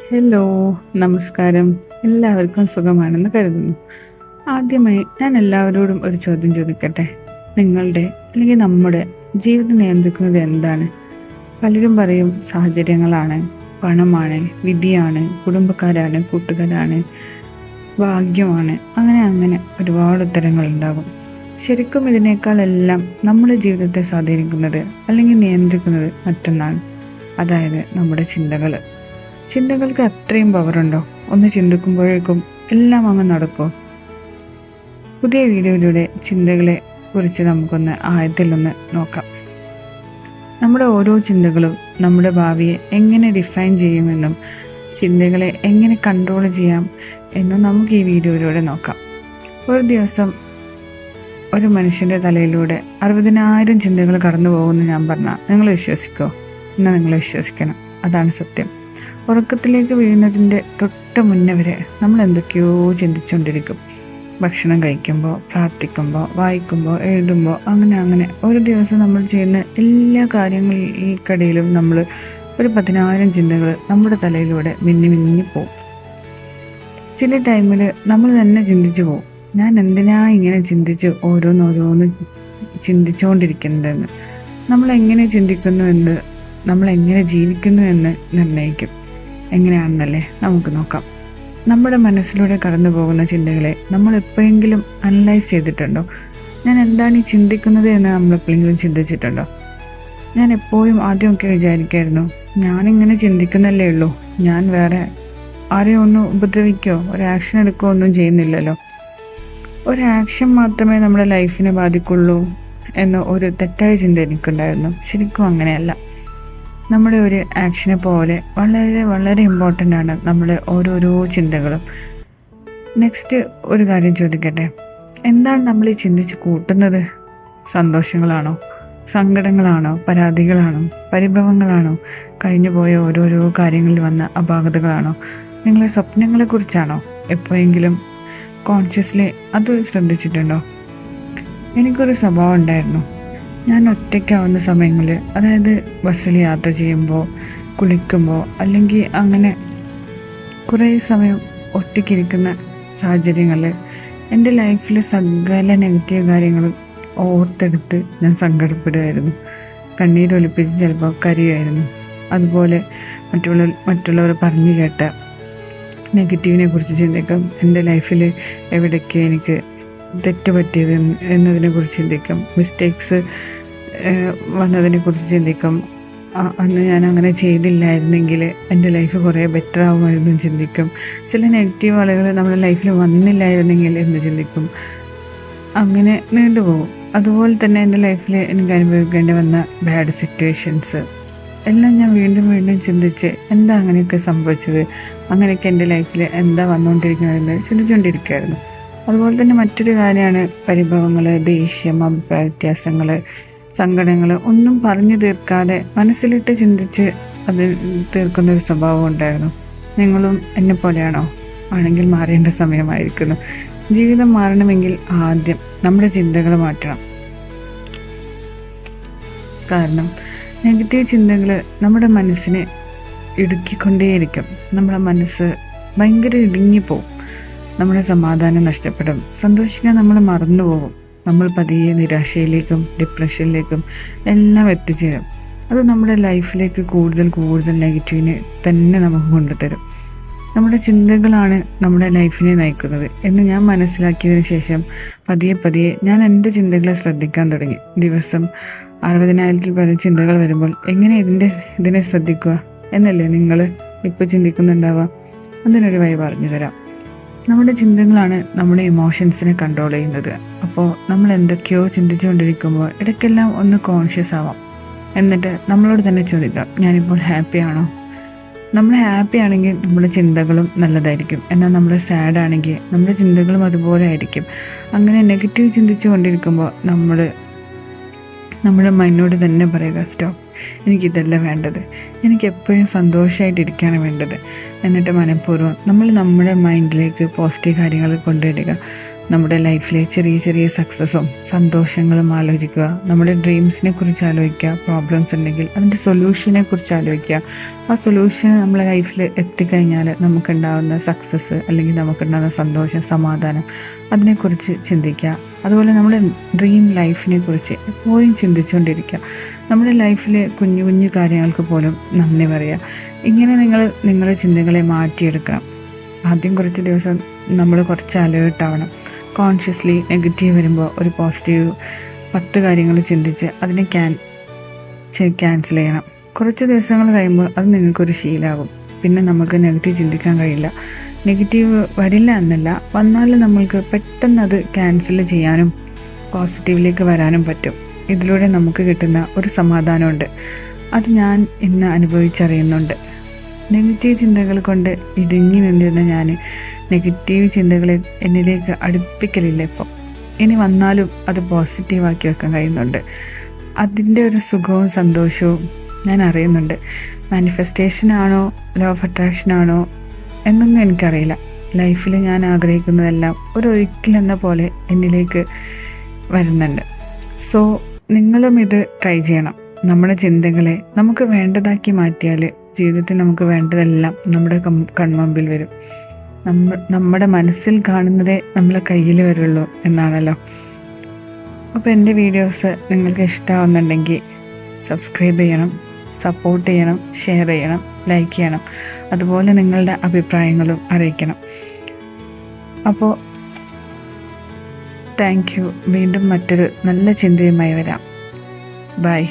Hello, നമസ്കാരം. എല്ലാവർക്കും സുഖമാണെന്ന് കരുതുന്നു. ആദ്യമായി ഞാൻ എല്ലാവരോടും ഒരു ചോദ്യം ചോദിക്കട്ടെ. നിങ്ങളുടെ അല്ലെങ്കിൽ നമ്മുടെ ജീവിതം നിയന്ത്രിക്കുന്നത് എന്താണ്? പലരും പറയും സാഹചര്യങ്ങളാണ്, പണമാണ്, വിധിയാണ്, കുടുംബക്കാരാണ്, കൂട്ടുകാരാണ്, ഭാഗ്യമാണ്. അങ്ങനെ അങ്ങനെ ഒരുപാട് ഉത്തരങ്ങളുണ്ടാകും. ശരിക്കും ഇതിനേക്കാളെല്ലാം നമ്മുടെ ജീവിതത്തെ സ്വാധീനിക്കുന്നത് അല്ലെങ്കിൽ നിയന്ത്രിക്കുന്നത് മറ്റൊന്നാണ്. അതായത് നമ്മുടെ ചിന്തകൾ. ചിന്തകൾക്ക് അത്രയും പവറുണ്ടോ? ഒന്ന് ചിന്തിക്കുമ്പോഴേക്കും എല്ലാം അങ്ങ് നടക്കോ? പുതിയ വീഡിയോയിലൂടെ ചിന്തകളെ കുറിച്ച് നമുക്കൊന്ന് ആഴത്തിലൊന്ന് നോക്കാം. നമ്മുടെ ഓരോ ചിന്തകളും നമ്മുടെ ഭാവിയെ എങ്ങനെ ഡിഫൈൻ ചെയ്യുമെന്നും ചിന്തകളെ എങ്ങനെ കൺട്രോൾ ചെയ്യാം എന്നും നമുക്ക് ഈ വീഡിയോയിലൂടെ നോക്കാം. ഒരു ദിവസം ഒരു മനുഷ്യൻ്റെ തലയിലൂടെ 60,000 ചിന്തകൾ കടന്നു പോകുമെന്ന് ഞാൻ പറഞ്ഞാൽ നിങ്ങൾ വിശ്വസിക്കുമോ? എന്നാൽ നിങ്ങൾ വിശ്വസിക്കണം. അതാണ് സത്യം. ഉറക്കത്തിലേക്ക് വീഴുന്നതിൻ്റെ തൊട്ട് മുന്നേ വരെ നമ്മൾ എന്തൊക്കെയോ ചിന്തിച്ചുകൊണ്ടിരിക്കും. ഭക്ഷണം കഴിക്കുമ്പോൾ, പ്രാർത്ഥിക്കുമ്പോൾ, വായിക്കുമ്പോൾ, എഴുതുമ്പോൾ, അങ്ങനെ അങ്ങനെ ഒരു ദിവസം നമ്മൾ ചെയ്യുന്ന എല്ലാ കാര്യങ്ങൾക്കിടയിലും നമ്മൾ ഒരു 10,000 ചിന്തകൾ നമ്മുടെ തലയിലൂടെ മിന്നി മിന്നി പോകും. ചില ടൈമിൽ നമ്മൾ തന്നെ ചിന്തിച്ചു പോകും, ഞാൻ എന്തിനാ ഇങ്ങനെ ചിന്തിച്ച് ഓരോന്നോരോന്ന് ചിന്തിച്ചുകൊണ്ടിരിക്കുന്നതെന്ന്. നമ്മളെങ്ങനെ ചിന്തിക്കുന്നു എന്ന് നമ്മളെങ്ങനെ ജീവിക്കുന്നു എന്ന് നിർണ്ണയിക്കും. എങ്ങനെയാണെന്നല്ലേ നമുക്ക് നോക്കാം. നമ്മുടെ മനസ്സിലൂടെ കടന്നു പോകുന്ന ചിന്തകളെ നമ്മൾ എപ്പോഴെങ്കിലും അനലൈസ് ചെയ്തിട്ടുണ്ടോ? ഞാൻ എന്താണ് ഈ ചിന്തിക്കുന്നത് എന്ന് നമ്മൾ എപ്പോഴെങ്കിലും ചിന്തിച്ചിട്ടുണ്ടോ? ഞാൻ എപ്പോഴും ആദ്യമൊക്കെ വിചാരിക്കായിരുന്നു, ഞാനിങ്ങനെ ചിന്തിക്കുന്നല്ലേ ഉള്ളൂ, ഞാൻ വേറെ ആരെയും ഒന്നും ഉപദ്രവിക്കോ ഒരു ആക്ഷൻ എടുക്കുകയോ ഒന്നും ചെയ്യുന്നില്ലല്ലോ, ഒരു ആക്ഷൻ മാത്രമേ നമ്മുടെ ലൈഫിനെ ബാധിക്കുള്ളൂ എന്ന ഒരു തെറ്റായ ചിന്ത എനിക്കുണ്ടായിരുന്നു. ശരിക്കും അങ്ങനെയല്ല. നമ്മുടെ ഒരു ആക്ഷനെ പോലെ വളരെ വളരെ ഇമ്പോർട്ടൻ്റ് ആണ് നമ്മുടെ ഓരോരോ ചിന്തകളും. നെക്സ്റ്റ് ഒരു കാര്യം ചോദിക്കട്ടെ, എന്താണ് നമ്മൾ ഈ ചിന്തിച്ച് കൂട്ടുന്നത്? സന്തോഷങ്ങളാണോ, സങ്കടങ്ങളാണോ, പരാതികളാണോ, പരിഭവങ്ങളാണോ, കഴിഞ്ഞു പോയ ഓരോരോ കാര്യങ്ങളിൽ വന്ന അപാകതകളാണോ, നിങ്ങളെ സ്വപ്നങ്ങളെക്കുറിച്ചാണോ? എപ്പോഴെങ്കിലും കോൺഷ്യസ്ലി അത് ശ്രദ്ധിച്ചിട്ടുണ്ടോ? എനിക്കൊരു സ്വഭാവം ഉണ്ടായിരുന്നു. ഞാൻ ഒറ്റയ്ക്കാവുന്ന സമയങ്ങളിൽ, അതായത് ബസ്സിൽ യാത്ര ചെയ്യുമ്പോൾ, കുളിക്കുമ്പോൾ, അല്ലെങ്കിൽ അങ്ങനെ കുറേ സമയം ഒറ്റയ്ക്കിരിക്കുന്ന സാഹചര്യങ്ങളിൽ എൻ്റെ ലൈഫിലെ സകല നെഗറ്റീവ് കാര്യങ്ങളും ഓർത്തെടുത്ത് ഞാൻ സങ്കടപ്പെടുമായിരുന്നു. കണ്ണീരൊലിപ്പിച്ച് ചിലപ്പോൾ കരയുമായിരുന്നു. അതുപോലെ മറ്റുള്ളവർ പറഞ്ഞു കേട്ട നെഗറ്റീവിനെ കുറിച്ച് ചിന്തിക്കും. എൻ്റെ ലൈഫിൽ എവിടേക്ക് എനിക്ക് തെറ്റ് പറ്റിയത് എന്നതിനെക്കുറിച്ച് ചിന്തിക്കും. മിസ്റ്റേക്സ് വന്നതിനെക്കുറിച്ച് ചിന്തിക്കും. അന്ന് ഞാൻ അങ്ങനെ ചെയ്തില്ലായിരുന്നെങ്കിൽ എൻ്റെ ലൈഫ് കുറേ ബെറ്റർ ആകുമായിരുന്നു ചിന്തിക്കും. ചില നെഗറ്റീവ് ആളുകൾ നമ്മുടെ ലൈഫിൽ വന്നില്ലായിരുന്നെങ്കിൽ എന്ന് ചിന്തിക്കും. അങ്ങനെ നീണ്ടുപോകും. അതുപോലെ തന്നെ എൻ്റെ ലൈഫിൽ എനിക്ക് അനുഭവിക്കേണ്ടി വന്ന ബാഡ് സിറ്റുവേഷൻസ് എല്ലാം ഞാൻ വീണ്ടും വീണ്ടും ചിന്തിച്ച് എന്താ അങ്ങനെയൊക്കെ സംഭവിച്ചത്, അങ്ങനെയൊക്കെ എൻ്റെ ലൈഫിൽ എന്താ വന്നുകൊണ്ടിരിക്കുന്നതെന്ന് ചിന്തിച്ചുകൊണ്ടിരിക്കുകയായിരുന്നു. അതുപോലെ തന്നെ മറ്റൊരു കാര്യമാണ് പരിഭവങ്ങൾ, ദേഷ്യം, അഭിപ്രായ വ്യത്യാസങ്ങൾ, സങ്കടങ്ങൾ ഒന്നും പറഞ്ഞു തീർക്കാതെ മനസ്സിലിട്ട് ചിന്തിച്ച് അത് തീർക്കുന്നൊരു സ്വഭാവം ഉണ്ടായിരുന്നു. നിങ്ങളും എന്നെ പോലെയാണോ? ആണെങ്കിൽ മാറേണ്ട സമയമായിരിക്കുന്നു. ജീവിതം മാറണമെങ്കിൽ ആദ്യം നമ്മുടെ ചിന്തകൾ മാറ്റണം. കാരണം നെഗറ്റീവ് ചിന്തകൾ നമ്മുടെ മനസ്സിനെ ഇടുക്കിക്കൊണ്ടേയിരിക്കും. നമ്മുടെ മനസ്സ് ഭയങ്കര ഇടുങ്ങിപ്പോവും. നമ്മുടെ സമാധാനം നഷ്ടപ്പെടും. സന്തോഷിക്കാൻ നമ്മൾ മറന്നുപോകും. നമ്മൾ പതിയെ നിരാശയിലേക്കും ഡിപ്രഷനിലേക്കും എല്ലാം എത്തിച്ചേരും. അത് നമ്മുടെ ലൈഫിലേക്ക് കൂടുതൽ കൂടുതൽ നെഗറ്റീവിനെ തന്നെ നമുക്ക് കൊണ്ടുതരും. നമ്മുടെ ചിന്തകളാണ് നമ്മുടെ ലൈഫിനെ നയിക്കുന്നത് എന്ന് ഞാൻ മനസ്സിലാക്കിയതിന് ശേഷം പതിയെ പതിയെ ഞാൻ എൻ്റെ ചിന്തകളെ ശ്രദ്ധിക്കാൻ തുടങ്ങി. ദിവസം 60,000-ൽ പരം ചിന്തകൾ വരുമ്പോൾ എങ്ങനെ ഇതിനെ ശ്രദ്ധിക്കുക എന്നല്ലേ നിങ്ങൾ ഇപ്പോൾ ചിന്തിക്കുന്നുണ്ടാവുക. അതിനൊരു വഴി പറഞ്ഞു തരാം. നമ്മുടെ ചിന്തകളാണ് നമ്മുടെ ഇമോഷൻസിനെ കൺട്രോൾ ചെയ്യുന്നത്. അപ്പോൾ നമ്മൾ എന്തൊക്കെയോ ചിന്തിച്ചുകൊണ്ടിരിക്കുമ്പോൾ ഇടയ്ക്കെല്ലാം ഒന്ന് കോൺഷ്യസ് ആവാം. എന്നിട്ട് നമ്മളോട് തന്നെ ചോദിക്കാം, ഞാനിപ്പോൾ ഹാപ്പിയാണോ? നമ്മൾ ഹാപ്പി ആണെങ്കിൽ നമ്മുടെ ചിന്തകളും നല്ലതായിരിക്കും. എന്നാൽ നമ്മൾ സാഡ് ആണെങ്കിൽ നമ്മുടെ ചിന്തകളും അതുപോലെ ആയിരിക്കും. അങ്ങനെ നെഗറ്റീവ് ചിന്തിച്ചു കൊണ്ടിരിക്കുമ്പോൾ നമ്മുടെ മൈൻഡിനോട് തന്നെ പറയുക, സ്റ്റോപ്പ്, എനിക്കിതല്ല വേണ്ടത്, എനിക്ക് എപ്പോഴും സന്തോഷമായിട്ടിരിക്കുകയാണ് വേണ്ടത്. എന്നിട്ട് മനഃപൂർവ്വം നമ്മൾ നമ്മുടെ മൈൻഡിലേക്ക് പോസിറ്റീവ് കാര്യങ്ങൾ കൊണ്ടുവരിക. നമ്മുടെ ലൈഫിലെ ചെറിയ ചെറിയ സക്സസ്സും സന്തോഷങ്ങളും ആലോചിക്കുക, നമ്മുടെ ഡ്രീംസിനെ കുറിച്ച് ആലോചിക്കുക, പ്രോബ്ലംസ് ഉണ്ടെങ്കിൽ അതിൻ്റെ സൊല്യൂഷനെ കുറിച്ച് ആലോചിക്കുക. ആ സൊല്യൂഷൻ നമ്മളെ ലൈഫിൽ എത്തിക്കഴിഞ്ഞാൽ നമുക്കുണ്ടാകുന്ന സക്സസ് അല്ലെങ്കിൽ നമുക്കുണ്ടാകുന്ന സന്തോഷം, സമാധാനം, അതിനെക്കുറിച്ച് ചിന്തിക്കുക. അതുപോലെ നമ്മുടെ ഡ്രീം ലൈഫിനെ കുറിച്ച് എപ്പോഴും ചിന്തിച്ചുകൊണ്ടിരിക്കുക. നമ്മുടെ ലൈഫിലെ കുഞ്ഞു കുഞ്ഞു കാര്യങ്ങൾക്ക് പോലും നന്ദി പറയുക. ഇങ്ങനെ നിങ്ങളുടെ ചിന്തകളെ മാറ്റിയെടുക്കണം. ആദ്യം കുറച്ച് ദിവസം നമ്മൾ കുറച്ച് അലേർട്ടാവണം. കോൺഷ്യസ്ലി നെഗറ്റീവ് വരുമ്പോൾ ഒരു പോസിറ്റീവ് 10 കാര്യങ്ങൾ ചിന്തിച്ച് അതിനെ ക്യാൻസൽ ചെയ്യണം. കുറച്ച് ദിവസങ്ങൾ കഴിയുമ്പോൾ അത് നിങ്ങൾക്കൊരു ശീലമാകും. പിന്നെ നമുക്ക് നെഗറ്റീവ് ചിന്തിക്കാൻ കഴിയില്ല. നെഗറ്റീവ് വരില്ല എന്നല്ല, വന്നാലും നമ്മൾക്ക് പെട്ടെന്ന് അത് ക്യാൻസൽ ചെയ്യാനും പോസിറ്റീവിലേക്ക് വരാനും പറ്റും. ഇതിലൂടെ നമുക്ക് കിട്ടുന്ന ഒരു സമാധാനമുണ്ട്. അത് ഞാൻ ഇന്ന് അനുഭവിച്ചറിയുന്നുണ്ട്. നെഗറ്റീവ് ചിന്തകൾ കൊണ്ട് ഇടുങ്ങി നിന്നിരുന്ന ഞാൻ നെഗറ്റീവ് ചിന്തകളെ എന്നിലേക്ക് അടുപ്പിക്കലില്ല. ഇപ്പം ഇനി വന്നാലും അത് പോസിറ്റീവാക്കി വെക്കാൻ കഴിയുന്നുണ്ട്. അതിൻ്റെ ഒരു സുഖവും സന്തോഷവും ഞാൻ അറിയുന്നുണ്ട്. മാനിഫെസ്റ്റേഷനാണോ ലോ ഓഫ് അട്രാക്ഷനാണോ എന്നൊന്നും എനിക്കറിയില്ല. ലൈഫിൽ ഞാൻ ആഗ്രഹിക്കുന്നതെല്ലാം ഒരിക്കലെന്ന പോലെ എന്നിലേക്ക് വരുന്നുണ്ട്. സോ നിങ്ങളും ഇത് ട്രൈ ചെയ്യണം. നമ്മുടെ ചിന്തകളെ നമുക്ക് വേണ്ടതാക്കി മാറ്റിയാൽ ജീവിതത്തിൽ നമുക്ക് വേണ്ടതെല്ലാം നമ്മുടെ കൺമുമ്പിൽ വരും. നമ്മുടെ മനസ്സിൽ കാണുന്നതേ നമ്മളെ കയ്യിൽ വരുള്ളൂ എന്നാണല്ലോ. അപ്പോൾ എൻ്റെ വീഡിയോസ് നിങ്ങൾക്ക് ഇഷ്ടമാവുന്നുണ്ടെങ്കിൽ സബ്സ്ക്രൈബ് ചെയ്യണം, സപ്പോർട്ട് ചെയ്യണം, ഷെയർ ചെയ്യണം, ലൈക്ക് ചെയ്യണം. അതുപോലെ നിങ്ങളുടെ അഭിപ്രായങ്ങളും അറിയിക്കണം. അപ്പോൾ താങ്ക് യു. വീണ്ടും മറ്റൊരു നല്ല ചിന്തയുമായി വരാം. ബൈ.